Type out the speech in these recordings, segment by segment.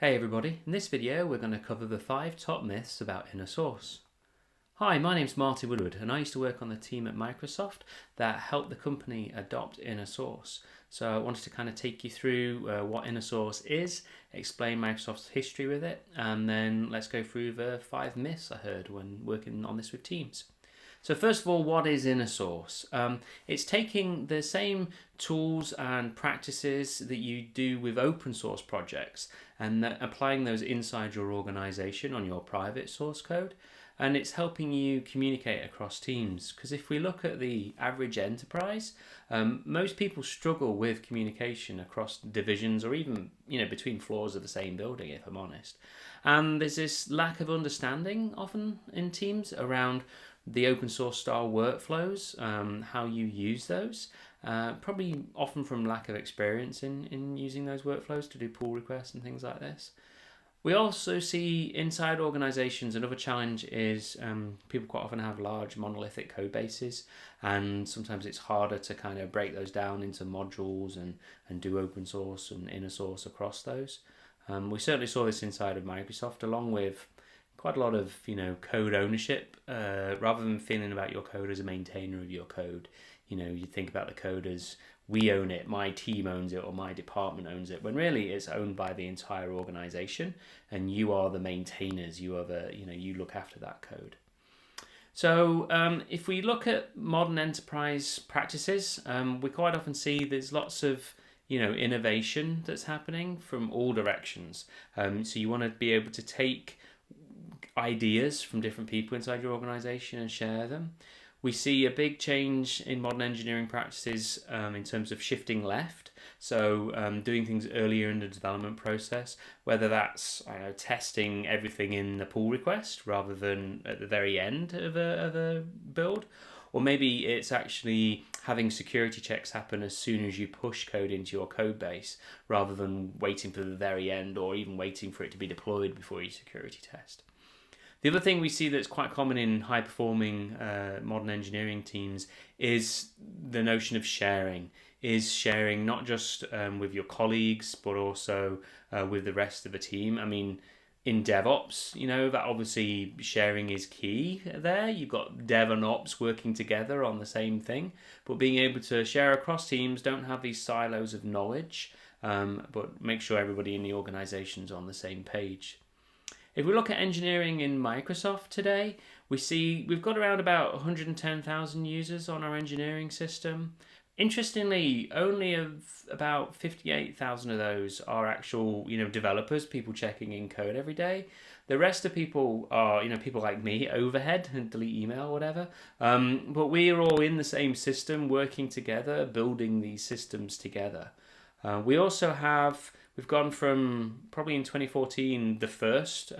Hey everybody, in this video we're going to cover the 5 top myths about InnerSource. Hi, my name's Marty Woodward and I used to work on the team at Microsoft that helped the company adopt InnerSource. So I wanted to kind of take you through what InnerSource is, explain Microsoft's history with it, and then let's go through the 5 myths I heard when working on this with teams. So first of all, what is InnerSource? It's taking the same tools and practices that you do with open source projects and applying those inside your organization on your private source code. And it's helping you communicate across teams. Because if we look at the average enterprise, most people struggle with communication across divisions or even between floors of the same building, if I'm honest. And there's this lack of understanding often in teams around the open source style workflows, how you use those, probably often from lack of experience in using those workflows to do pull requests and things like this. We also see inside organizations another challenge is people quite often have large monolithic code bases, and sometimes it's harder to kind of break those down into modules and do open source and inner source across those. We certainly saw this inside of Microsoft, along with quite a lot of code ownership, rather than feeling about your code as a maintainer of your code. You think about the code as we own it, my team owns it, or my department owns it, when really it's owned by the entire organization and you are the maintainers, you are you look after that code. So if we look at modern enterprise practices, we quite often see there's lots of innovation that's happening from all directions. So you want to be able to take ideas from different people inside your organization and share them. We see a big change in modern engineering practices in terms of shifting left, so doing things earlier in the development process, whether that's testing everything in the pull request rather than at the very end of a build, or maybe it's actually having security checks happen as soon as you push code into your code base rather than waiting for the very end or even waiting for it to be deployed before you security test. The other thing we see that's quite common in high-performing modern engineering teams is the notion of sharing. Is sharing not just with your colleagues, but also with the rest of the team. I mean, in DevOps, that obviously sharing is key there. You've got Dev and Ops working together on the same thing, but being able to share across teams, don't have these silos of knowledge, but make sure everybody in the organization's on the same page. If we look at engineering in Microsoft today, we see we've got around about 110,000 users on our engineering system. Interestingly, only about 58,000 of those are actual, developers, people checking in code every day. The rest of people are, people like me, overhead and delete email, whatever. But we are all in the same system, working together, building these systems together. We've gone from probably in 2014 the first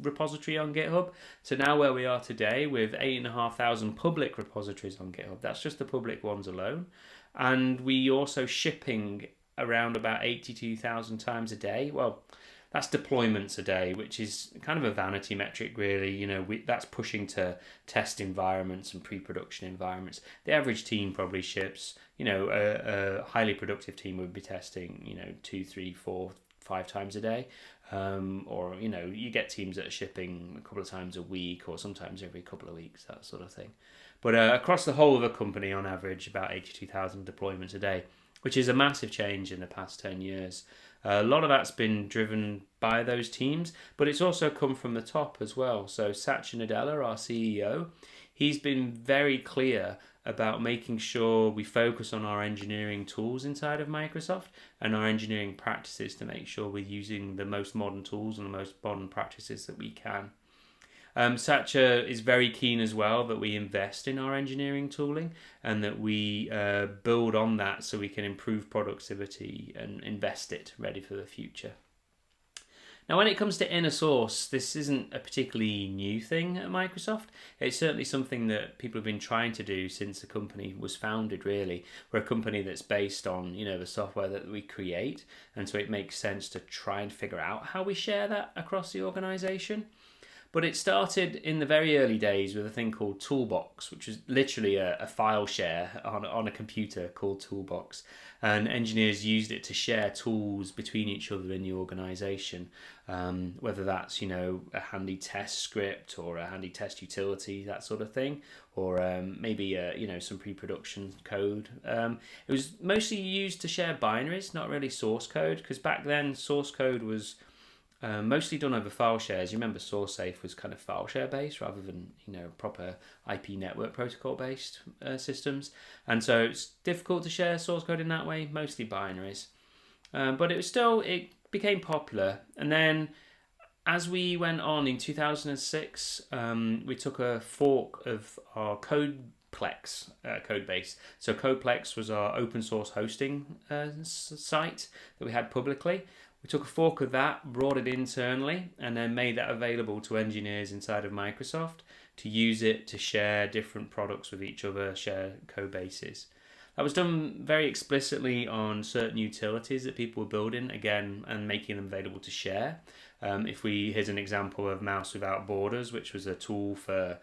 repository on GitHub to now where we are today with 8,500 public repositories on GitHub. That's just the public ones alone. And we also shipping around about 82,000 times a day. Well, that's deployments a day, which is kind of a vanity metric, really. That's pushing to test environments and pre-production environments. The average team probably ships, a highly productive team would be testing, 2, 3, 4, 5 times a day. Or, you get teams that are shipping a couple of times a week or sometimes every couple of weeks, that sort of thing. But across the whole of a company, on average, about 82,000 deployments a day, which is a massive change in the past 10 years. A lot of that's been driven by those teams, but it's also come from the top as well. So Satya Nadella, our CEO, he's been very clear about making sure we focus on our engineering tools inside of Microsoft and our engineering practices to make sure we're using the most modern tools and the most modern practices that we can. Satya is very keen as well that we invest in our engineering tooling and that we build on that so we can improve productivity and invest it ready for the future. Now, when it comes to InnerSource, this isn't a particularly new thing at Microsoft. It's certainly something that people have been trying to do since the company was founded, really. We're a company that's based on, the software that we create, and so it makes sense to try and figure out how we share that across the organization. But it started in the very early days with a thing called Toolbox, which was literally a file share on a computer called Toolbox. And engineers used it to share tools between each other in the organization, whether that's, a handy test script or a handy test utility, that sort of thing, or maybe, some pre-production code. It was mostly used to share binaries, not really source code, because back then source code was mostly done over file shares. You remember SourceSafe was kind of file share based rather than proper IP network protocol based systems, and so it's difficult to share source code in that way. Mostly binaries, but it became popular. And then as we went on in 2006, we took a fork of our Codeplex code base. So Codeplex was our open source hosting site that we had publicly. We took a fork of that, brought it internally, and then made that available to engineers inside of Microsoft to use it to share different products with each other, share code bases. That was done very explicitly on certain utilities that people were building, again, and making them available to share. Here's an example of Mouse Without Borders, which was a tool for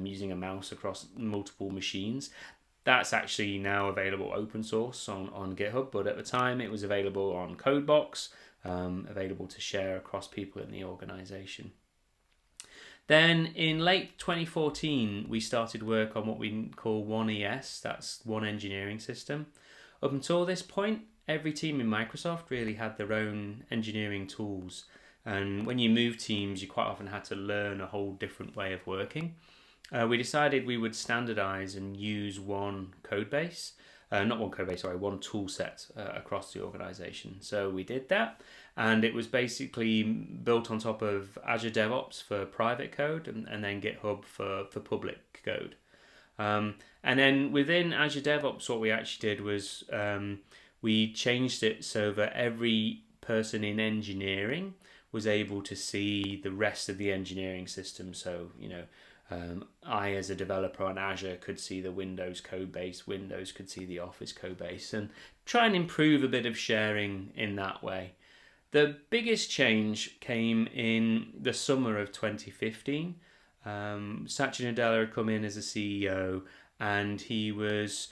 using a mouse across multiple machines. That's actually now available open source on GitHub, but at the time it was available on Codebox, available to share across people in the organization. Then in late 2014, we started work on what we call 1ES, that's One Engineering System. Up until this point, every team in Microsoft really had their own engineering tools. And when you move teams, you quite often had to learn a whole different way of working. We decided we would standardize and use one code base. One tool set across the organization. So we did that, and it was basically built on top of Azure DevOps for private code and then GitHub for public code. And then within Azure DevOps, what we actually did was we changed it so that every person in engineering was able to see the rest of the engineering system. So, I, as a developer on Azure, could see the Windows code base, Windows could see the Office code base, and try and improve a bit of sharing in that way. The biggest change came in the summer of 2015. Satya Nadella had come in as a CEO, and he was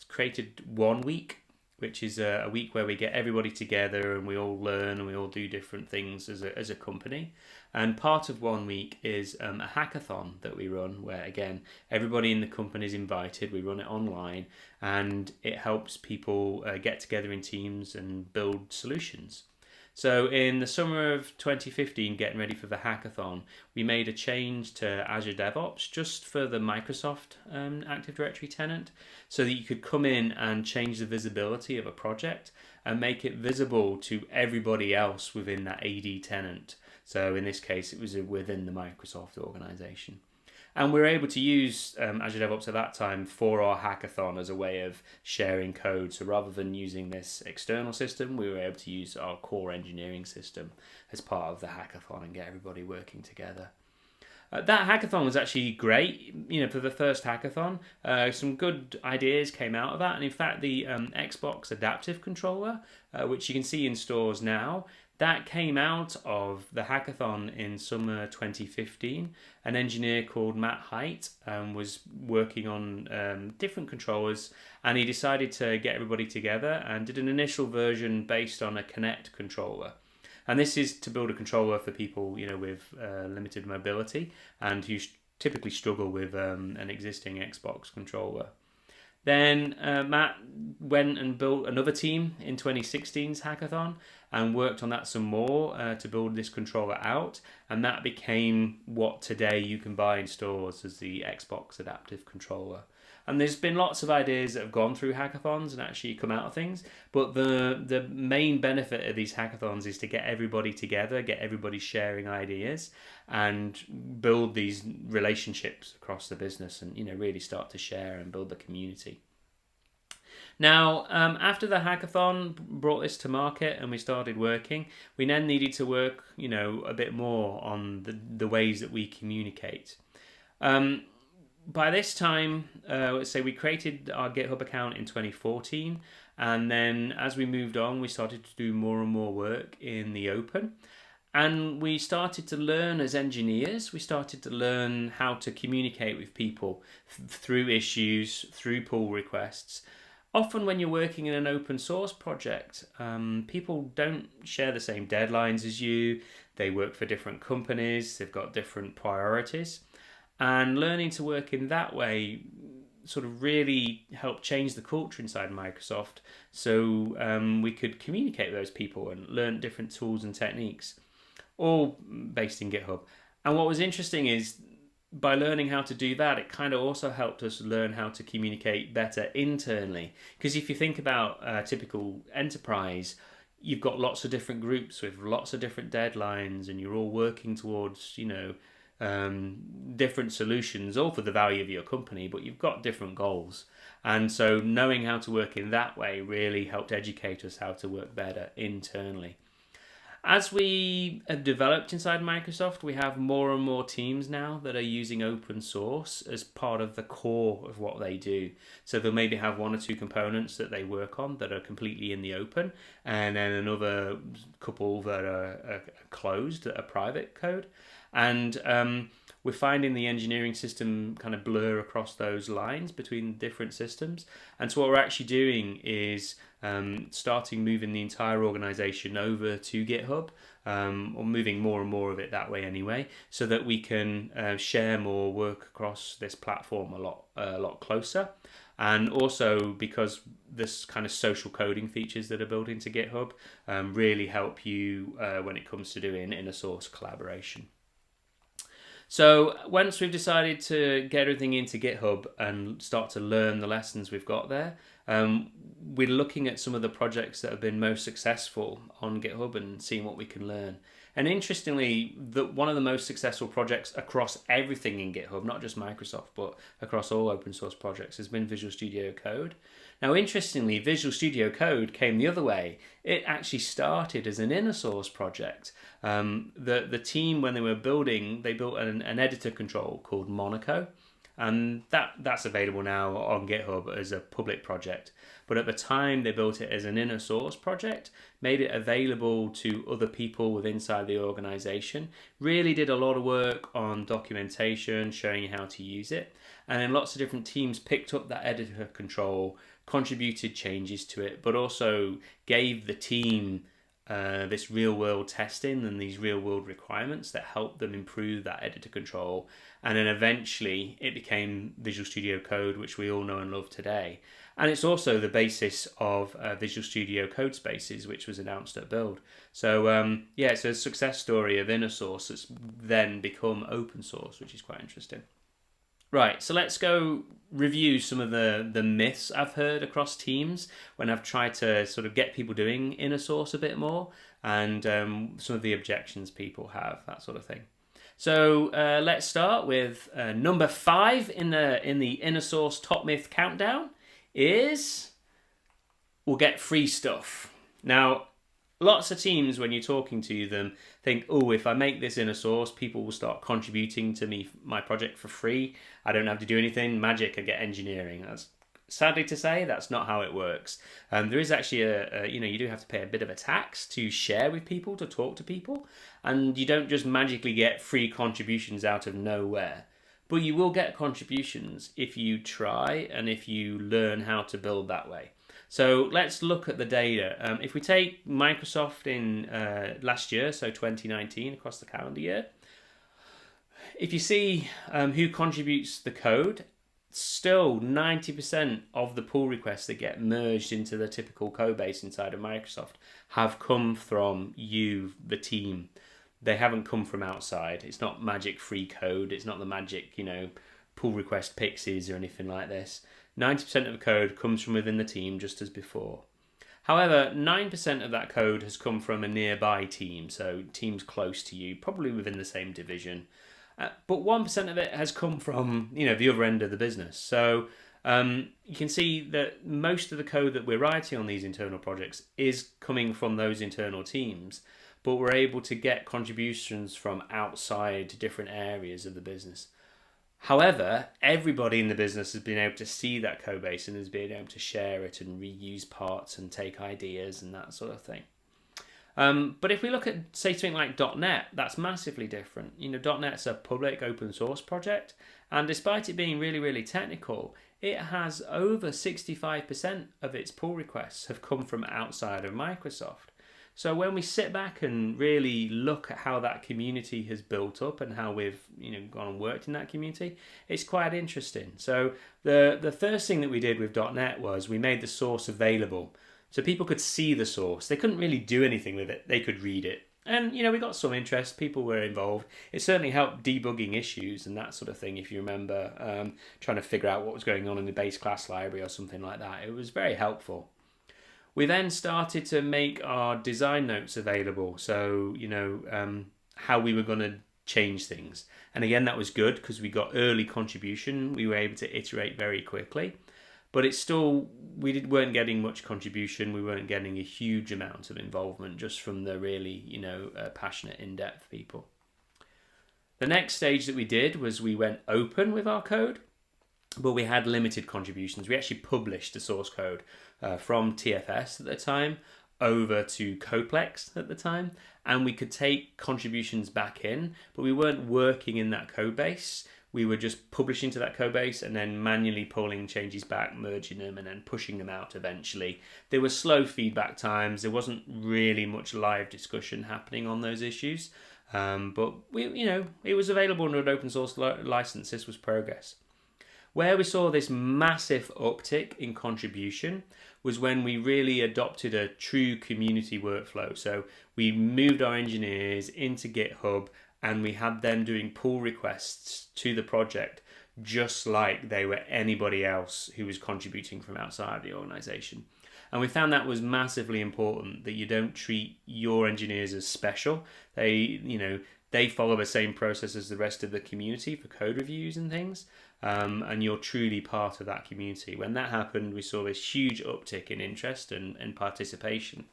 created 1 week, which is a week where we get everybody together and we all learn and we all do different things as a company. And part of 1 week is a hackathon that we run, where again everybody in the company is invited. We run it online, and it helps people get together in teams and build solutions. So in the summer of 2015, getting ready for the hackathon, we made a change to Azure DevOps just for the Microsoft Active Directory tenant, so that you could come in and change the visibility of a project and make it visible to everybody else within that AD tenant. So in this case, it was within the Microsoft organization. And we were able to use Azure DevOps at that time for our hackathon as a way of sharing code. So rather than using this external system, we were able to use our core engineering system as part of the hackathon and get everybody working together. That hackathon was actually great, for the first hackathon. Some good ideas came out of that. And in fact, the Xbox Adaptive Controller, which you can see in stores now, that came out of the hackathon in summer 2015. An engineer called Matt Height was working on different controllers, and he decided to get everybody together and did an initial version based on a Kinect controller. And this is to build a controller for people, with limited mobility and who typically struggle with an existing Xbox controller. Then Matt went and built another team in 2016's hackathon and worked on that some more to build this controller out. And that became what today you can buy in stores as the Xbox Adaptive Controller. And there's been lots of ideas that have gone through hackathons and actually come out of things. But the main benefit of these hackathons is to get everybody together, get everybody sharing ideas, and build these relationships across the business and, really start to share and build the community. Now, after the hackathon brought this to market and we started working, we then needed to work, a bit more on the ways that we communicate. By this time, let's say we created our GitHub account in 2014, and then as we moved on, we started to do more and more work in the open. And we started to learn as engineers, we started to learn how to communicate with people through issues, through pull requests. Often when you're working in an open source project, people don't share the same deadlines as you. They work for different companies, they've got different priorities. And learning to work in that way sort of really helped change the culture inside Microsoft, so we could communicate with those people and learn different tools and techniques, all based in GitHub. And what was interesting is by learning how to do that, it kind of also helped us learn how to communicate better internally. Because if you think about a typical enterprise, you've got lots of different groups with lots of different deadlines, and you're all working towards, different solutions, all for the value of your company, but you've got different goals. And so knowing how to work in that way really helped educate us how to work better internally. As we have developed inside Microsoft, we have more and more teams now that are using open source as part of the core of what they do. So they'll maybe have one or two components that they work on that are completely in the open, and then another couple that are closed, that are private code. And we're finding the engineering system kind of blur across those lines between different systems. And so what we're actually doing is starting moving the entire organization over to GitHub, or moving more and more of it that way anyway, so that we can share more work across this platform a lot closer. And also because this kind of social coding features that are built into GitHub really help you when it comes to doing inner source collaboration. So once we've decided to get everything into GitHub and start to learn the lessons we've got there, we're looking at some of the projects that have been most successful on GitHub and seeing what we can learn. And interestingly, one of the most successful projects across everything in GitHub, not just Microsoft, but across all open source projects, has been Visual Studio Code. Now, interestingly, Visual Studio Code came the other way. It actually started as an inner source project. The team, when they were building, they built an editor control called Monaco. And that's available now on GitHub as a public project. But at the time, they built it as an inner source project, made it available to other people within inside the organization, really did a lot of work on documentation, showing you how to use it. And then lots of different teams picked up that editor control, contributed changes to it, but also gave the team this real-world testing and these real-world requirements that helped them improve that editor control. And then eventually it became Visual Studio Code, which we all know and love today. And it's also the basis of Visual Studio Code Spaces, which was announced at Build. So it's a success story of inner source that's then become open source, which is quite interesting. Right, so let's go review some of the myths I've heard across teams when I've tried to sort of get people doing inner source a bit more, and some of the objections people have, that sort of thing. So let's start with number 5 in the inner source top myth countdown is we'll get free stuff. Now, lots of teams, when you're talking to them, think, oh, if I make this inner source, people will start contributing to my project for free. I don't have to do anything. Magic, I get engineering. That's sadly to say, that's not how it works. There is actually you do have to pay a bit of a tax to share with people, to talk to people, and you don't just magically get free contributions out of nowhere. But you will get contributions if you try and if you learn how to build that way. So let's look at the data. If we take Microsoft in last year, so 2019, across the calendar year, if you see who contributes the code, still 90% of the pull requests that get merged into the typical code base inside of Microsoft have come from you, the team. They haven't come from outside. It's not magic free code. It's not the magic, pull request pixies or anything like this. 90% of the code comes from within the team, just as before. However, 9% of that code has come from a nearby team, so teams close to you, probably within the same division. But 1% of it has come from, the other end of the business. So you can see that most of the code that we're writing on these internal projects is coming from those internal teams, but we're able to get contributions from outside different areas of the business. However, everybody in the business has been able to see that code base and has been able to share it and reuse parts and take ideas and that sort of thing. But if we look at, say, something like .NET, that's massively different. .NET's a public open source project, and despite it being really, really technical, it has over 65% of its pull requests have come from outside of Microsoft. So when we sit back and really look at how that community has built up and how we've gone and worked in that community, it's quite interesting. So the first thing that we did with .NET was we made the source available. So people could see the source. They couldn't really do anything with it. They could read it. And, we got some interest. People were involved. It certainly helped debugging issues and that sort of thing, if you remember, trying to figure out what was going on in the base class library or something like that. It was very helpful. We then started to make our design notes available. So, how we were going to change things. And again, that was good because we got early contribution. We were able to iterate very quickly. But it's still, weren't getting much contribution. We weren't getting a huge amount of involvement just from the really, passionate, in-depth people. The next stage that we did was we went open with our code, but we had limited contributions. We actually published the source code from TFS at the time over to Coplex at the time, and we could take contributions back in, but we weren't working in that code base. We were just publishing to that code base and then manually pulling changes back, merging them, and then pushing them out eventually. There were slow feedback times. There wasn't really much live discussion happening on those issues. But it was available under an open source license. This was progress. Where we saw this massive uptick in contribution was when we really adopted a true community workflow. So we moved our engineers into GitHub, and we had them doing pull requests to the project just like they were anybody else who was contributing from outside the organization. And we found that was massively important, that you don't treat your engineers as special. They follow the same process as the rest of the community for code reviews and things, and you're truly part of that community. When that happened, we saw this huge uptick in interest and participation.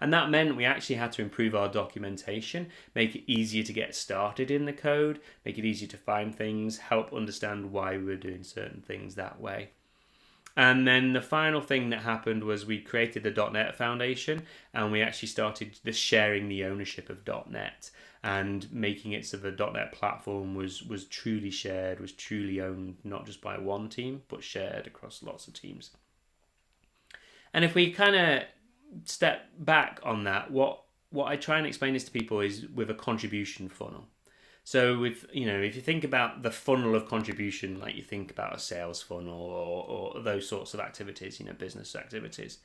And that meant we actually had to improve our documentation, make it easier to get started in the code, make it easier to find things, help understand why we were doing certain things that way. And then the final thing that happened was we created the .NET Foundation, and we actually started sharing the ownership of .NET and making it so the .NET platform was truly shared, was truly owned, not just by one team, but shared across lots of teams. And if we kind of step back on that, what I try and explain this to people is with a contribution funnel. So with if you think about the funnel of contribution, like you think about a sales funnel or those sorts of activities, business activities,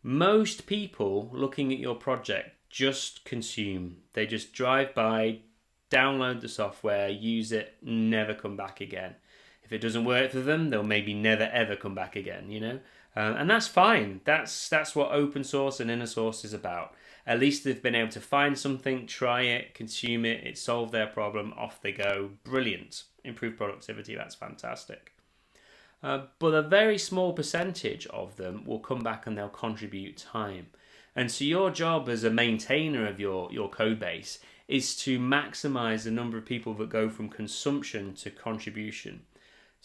most people looking at your project just consume. They just drive by, download the software, use it, never come back again. If it doesn't work for them, they'll maybe never ever come back again, and that's fine. That's what open source and InnerSource is about. At least they've been able to find something, try it, consume it, it solved their problem, off they go. Brilliant. Improved productivity, that's fantastic. But a very small percentage of them will come back and they'll contribute time. And so your job as a maintainer of your code base is to maximize the number of people that go from consumption to contribution.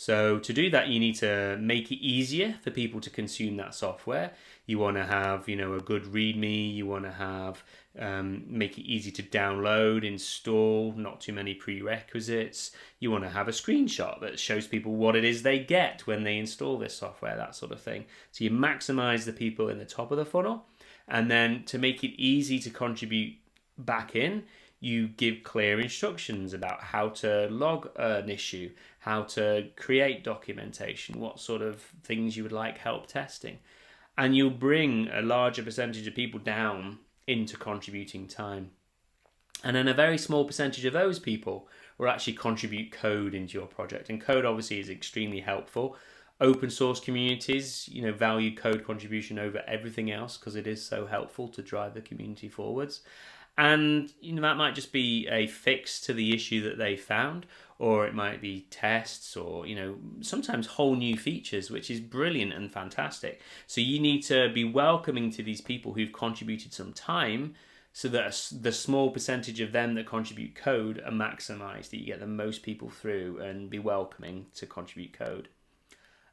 So to do that, you need to make it easier for people to consume that software. You want to have, a good README. You want to have, make it easy to download, install, not too many prerequisites. You want to have a screenshot that shows people what it is they get when they install this software, that sort of thing. So you maximize the people in the top of the funnel. And then to make it easy to contribute back in, you give clear instructions about how to log an issue, how to create documentation, what sort of things you would like help testing. And you'll bring a larger percentage of people down into contributing time. And then a very small percentage of those people will actually contribute code into your project. And code obviously is extremely helpful. Open source communities, value code contribution over everything else because it is so helpful to drive the community forwards. And that might just be a fix to the issue that they found, or it might be tests, or sometimes whole new features, which is brilliant and fantastic. So you need to be welcoming to these people who've contributed some time, so that the small percentage of them that contribute code are maximized, that you get the most people through, and be welcoming to contribute code.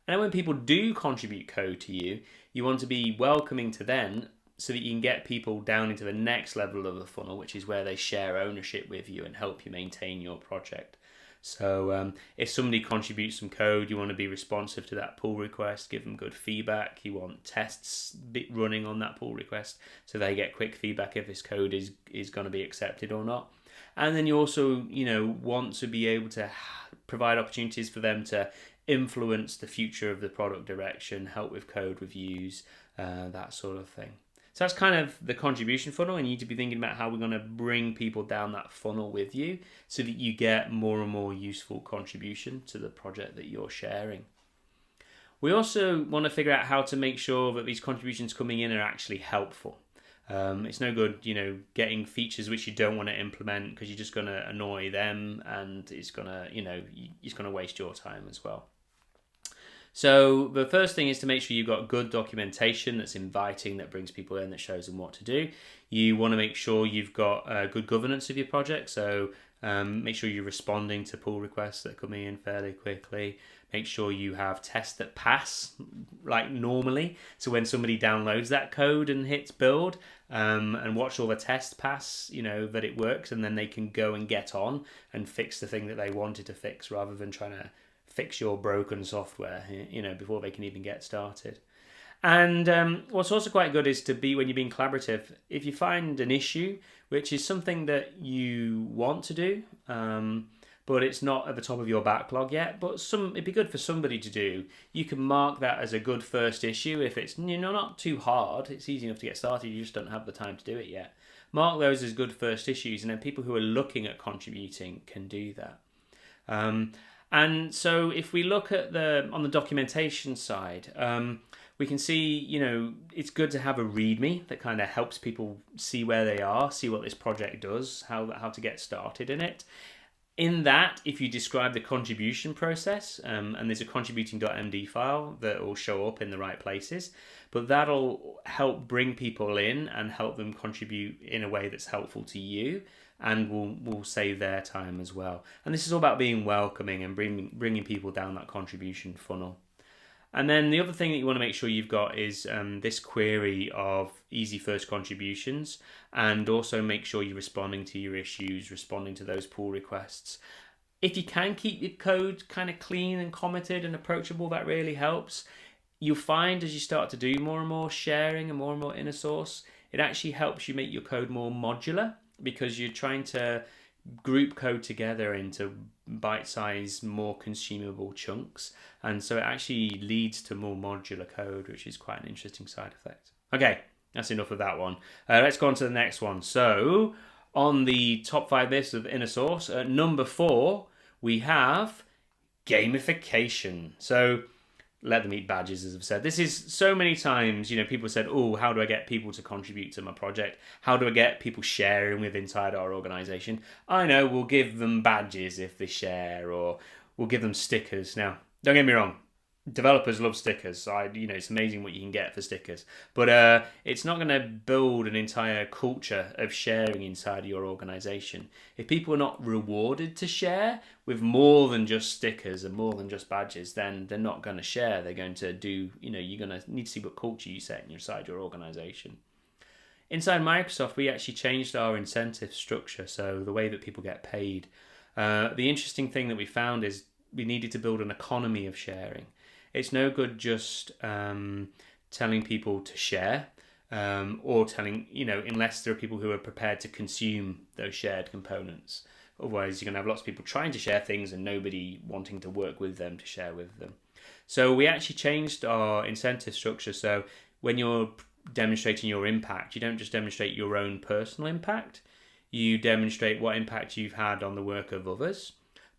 And then when people do contribute code to you, you want to be welcoming to them so that you can get people down into the next level of the funnel, which is where they share ownership with you and help you maintain your project. So if somebody contributes some code, you want to be responsive to that pull request, give them good feedback. You want tests running on that pull request so they get quick feedback if this code is going to be accepted or not. And then you also, want to be able to provide opportunities for them to influence the future of the product direction, help with code reviews, that sort of thing. So that's kind of the contribution funnel, and you need to be thinking about how we're going to bring people down that funnel with you so that you get more and more useful contribution to the project that you're sharing. We also want to figure out how to make sure that these contributions coming in are actually helpful. It's no good, getting features which you don't want to implement because you're just going to annoy them, and it's going to, it's going to waste your time as well. So the first thing is to make sure you've got good documentation that's inviting, that brings people in, that shows them what to do. You want to make sure you've got good governance of your project. So make sure you're responding to pull requests that come in fairly quickly. Make sure you have tests that pass like normally. So when somebody downloads that code and hits build, and watch all the tests pass, that it works, and then they can go and get on and fix the thing that they wanted to fix, rather than trying to fix your broken software, before they can even get started. And what's also quite good is to be, when you're being collaborative, if you find an issue, which is something that you want to do, but it's not at the top of your backlog yet, but it'd be good for somebody to do, you can mark that as a good first issue. If it's not too hard, it's easy enough to get started, you just don't have the time to do it yet. Mark those as good first issues, and then people who are looking at contributing can do that. And so if we look at on the documentation side, we can see, it's good to have a README that kind of helps people see where they are, see what this project does, how to get started in it. In that, if you describe the contribution process, and there's a contributing.md file that will show up in the right places, but that'll help bring people in and help them contribute in a way that's helpful to you, and will save their time as well. And this is all about being welcoming and bringing people down that contribution funnel. And then the other thing that you want to make sure you've got is this query of easy first contributions, and also make sure you're responding to your issues, responding to those pull requests. If you can keep your code kind of clean and commented and approachable, that really helps. You'll find as you start to do more and more sharing and more inner source, it actually helps you make your code more modular, because you're trying to group code together into bite-sized, more consumable chunks, and so it actually leads to more modular code, which is quite an interesting side effect. Okay, that's enough of that one. Let's go on to the next one. So on the top 5 list of InnerSource, at number 4 we have gamification. So let them eat badges, as I've said. This is so many times, people said, oh, how do I get people to contribute to my project? How do I get people sharing with inside our organization? I know, we'll give them badges if they share, or we'll give them stickers. Now, don't get me wrong. Developers love stickers. It's amazing what you can get for stickers. But it's not going to build an entire culture of sharing inside of your organization. If people are not rewarded to share with more than just stickers and more than just badges, then they're not going to share. They're going to do, you're going to need to see what culture you set inside your organization. Inside Microsoft, we actually changed our incentive structure, so the way that people get paid. The interesting thing that we found is we needed to build an economy of sharing. It's no good just telling people to share, or telling, unless there are people who are prepared to consume those shared components. Otherwise, you're going to have lots of people trying to share things and nobody wanting to work with them to share with them. So we actually changed our incentive structure. So when you're demonstrating your impact, you don't just demonstrate your own personal impact. You demonstrate what impact you've had on the work of others.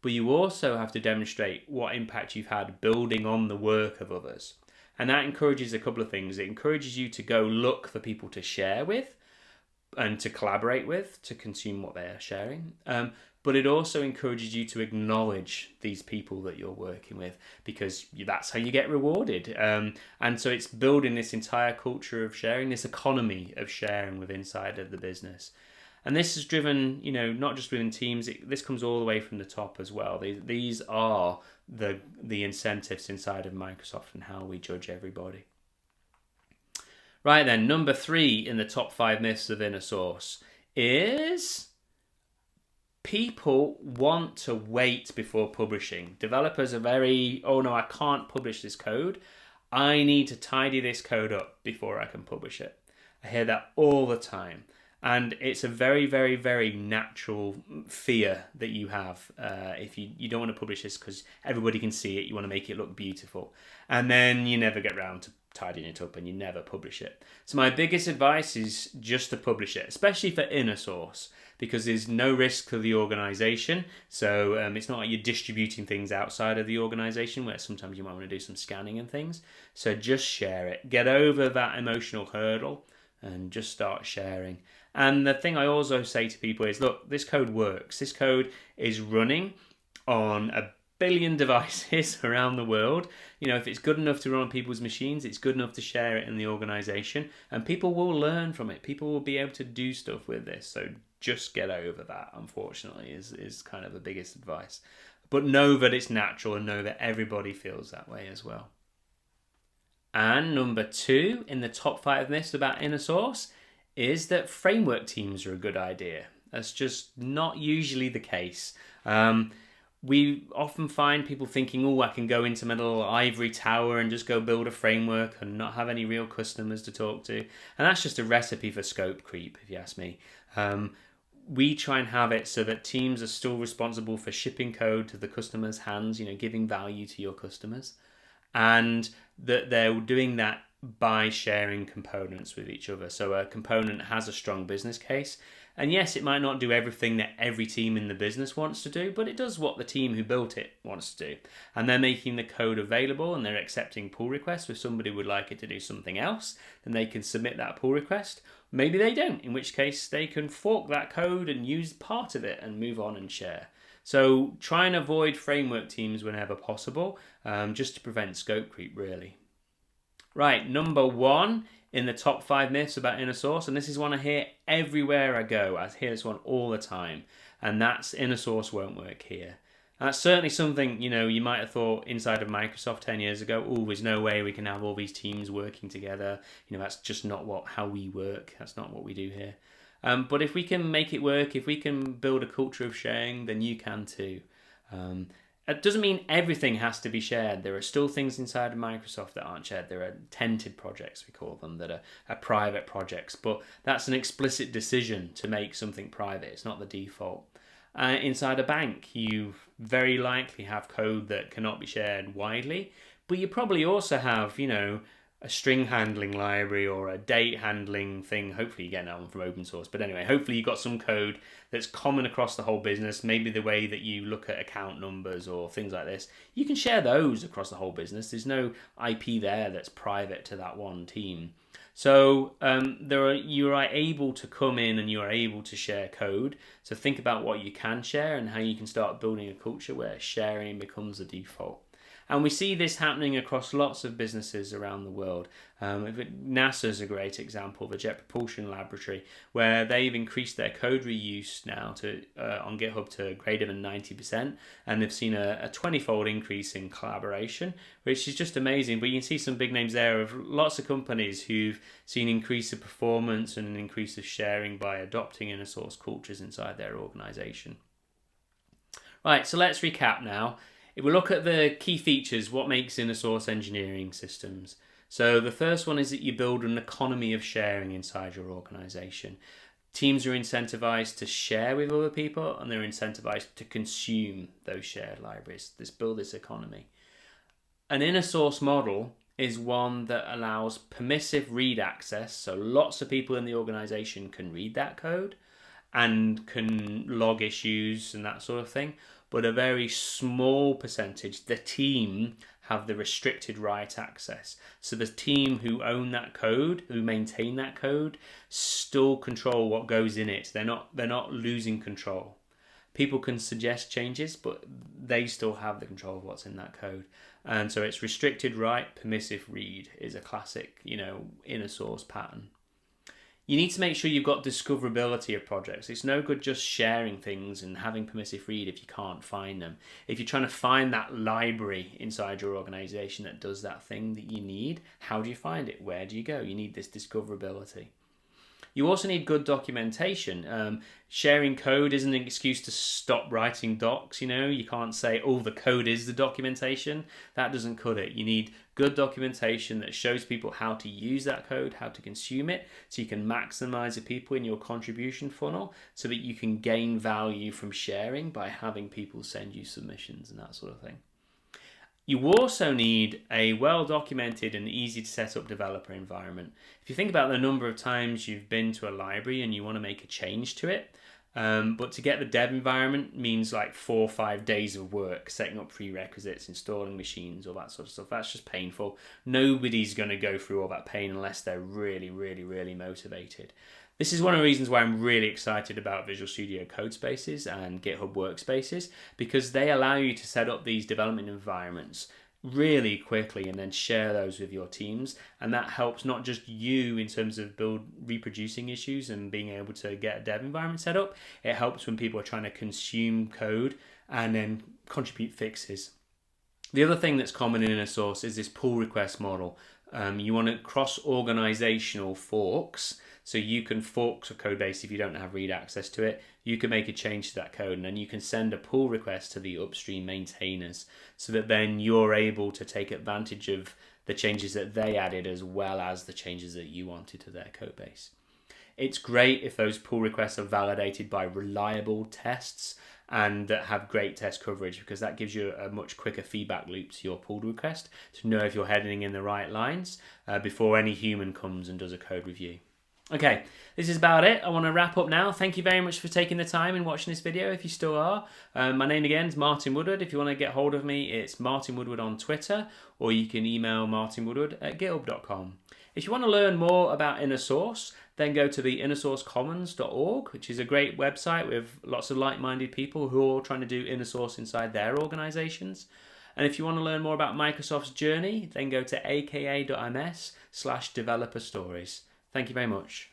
But you also have to demonstrate what impact you've had building on the work of others. And that encourages a couple of things. It encourages you to go look for people to share with and to collaborate with, to consume what they're sharing. But it also encourages you to acknowledge these people that you're working with, because that's how you get rewarded. And so it's building this entire culture of sharing, this economy of sharing with inside of the business. And this is driven, not just within teams, this comes all the way from the top as well. These are the incentives inside of Microsoft and how we judge everybody. Right then, number 3 in the top 5 myths of InnerSource is people want to wait before publishing. Developers are very, oh no, I can't publish this code. I need to tidy this code up before I can publish it. I hear that all the time. And it's a very, very, very natural fear that you have if you don't want to publish this because everybody can see it. You want to make it look beautiful. And then you never get around to tidying it up and you never publish it. So my biggest advice is just to publish it, especially for InnerSource, because there's no risk to the organization. So it's not like you're distributing things outside of the organization where sometimes you might want to do some scanning and things. So just share it. Get over that emotional hurdle and just start sharing. And the thing I also say to people is, look, this code works. This code is running on a billion devices around the world. You know, if it's good enough to run on people's machines, it's good enough to share it in the organization, and people will learn from it. People will be able to do stuff with this. So just get over that, unfortunately, is kind of the biggest advice. But know that it's natural and know that everybody feels that way as well. And number 2 in the top 5 myths about InnerSource is that framework teams are a good idea. That's just not usually the case. We often find people thinking, oh, I can go into my little ivory tower and just go build a framework and not have any real customers to talk to. And that's just a recipe for scope creep, if you ask me. We try and have it so that teams are still responsible for shipping code to the customer's hands, you know, giving value to your customers. And that they're doing that by sharing components with each other. So a component has a strong business case. And yes, it might not do everything that every team in the business wants to do, but it does what the team who built it wants to do. And they're making the code available and they're accepting pull requests. If somebody would like it to do something else, then they can submit that pull request. Maybe they don't, in which case they can fork that code and use part of it and move on and share. So try and avoid framework teams whenever possible, just to prevent scope creep, really. Right, number 1 in the top 5 myths about InnerSource, and this is one I hear everywhere I go. I hear this one all the time, and that's InnerSource won't work here. That's certainly something, you know, you might have thought inside of Microsoft 10 years ago, oh, there's no way we can have all these teams working together. You know, that's just not how we work. That's not what we do here. But if we can make it work, if we can build a culture of sharing, then you can too. It doesn't mean everything has to be shared. There are still things inside of Microsoft that aren't shared. There are tented projects, we call them, that are private projects. But that's an explicit decision to make something private. It's not the default. Inside a bank, you very likely have code that cannot be shared widely. But you probably also have, you know, a string handling library or a date handling thing. Hopefully you get that one from open source. But anyway, hopefully you've got some code that's common across the whole business. Maybe the way that you look at account numbers or things like this. You can share those across the whole business. There's no IP there that's private to that one team. So you are able to come in and you are able to share code. So think about what you can share and how you can start building a culture where sharing becomes the default. And we see this happening across lots of businesses around the world. NASA's a great example, the Jet Propulsion Laboratory, where they've increased their code reuse now on GitHub to greater than 90%, and they've seen a 20-fold increase in collaboration, which is just amazing. But you can see some big names there of lots of companies who've seen an increase of performance and an increase of sharing by adopting InnerSource cultures inside their organization. Right, so let's recap now. If we look at the key features, what makes InnerSource engineering systems? So the first one is that you build an economy of sharing inside your organization. Teams are incentivized to share with other people and they're incentivized to consume those shared libraries. Build this economy. An InnerSource model is one that allows permissive read access. So lots of people in the organization can read that code and can log issues and that sort of thing. But a very small percentage, the team, have the restricted write access. So the team who own that code, who maintain that code, still control what goes in it. They're not losing control. People can suggest changes, but they still have the control of what's in that code. And so it's restricted write, permissive read is a classic, InnerSource pattern. You need to make sure you've got discoverability of projects. It's no good just sharing things and having permissive read if you can't find them. If you're trying to find that library inside your organization that does that thing that you need, how do you find it? Where do you go? You need this discoverability. You also need good documentation. Sharing code isn't an excuse to stop writing docs. You can't say, oh, the code is the documentation. That doesn't cut it. You need good documentation that shows people how to use that code, how to consume it, so you can maximize the people in your contribution funnel so that you can gain value from sharing by having people send you submissions and that sort of thing. You also need a well-documented and easy to set up developer environment. If you think about the number of times you've been to a library and you want to make a change to it, but to get the dev environment means like 4 or 5 days of work, setting up prerequisites, installing machines, all that sort of stuff. That's just painful. Nobody's going to go through all that pain unless they're really, really, really motivated. This is one of the reasons why I'm really excited about Visual Studio Codespaces and GitHub Workspaces, because they allow you to set up these development environments really quickly and then share those with your teams. And that helps not just you in terms of reproducing issues and being able to get a dev environment set up. It helps when people are trying to consume code and then contribute fixes. The other thing that's common in InnerSource is this pull request model. You want to cross-organizational forks, so you can fork a code base if you don't have read access to it. You can make a change to that code and then you can send a pull request to the upstream maintainers so that then you're able to take advantage of the changes that they added as well as the changes that you wanted to their code base. It's great if those pull requests are validated by reliable tests and that have great test coverage, because that gives you a much quicker feedback loop to your pull request to know if you're heading in the right lines before any human comes and does a code review. Okay, this is about it. I want to wrap up now. Thank you very much for taking the time and watching this video, if you still are. My name again is Martin Woodward. If you want to get hold of me, it's Martin Woodward on Twitter, or you can email martinwoodward@github.com. If you want to learn more about InnerSource, then go to the innersourcecommons.org, which is a great website with lots of like-minded people who are all trying to do InnerSource inside their organizations. And if you want to learn more about Microsoft's journey, then go to aka.ms/developer stories. Thank you very much.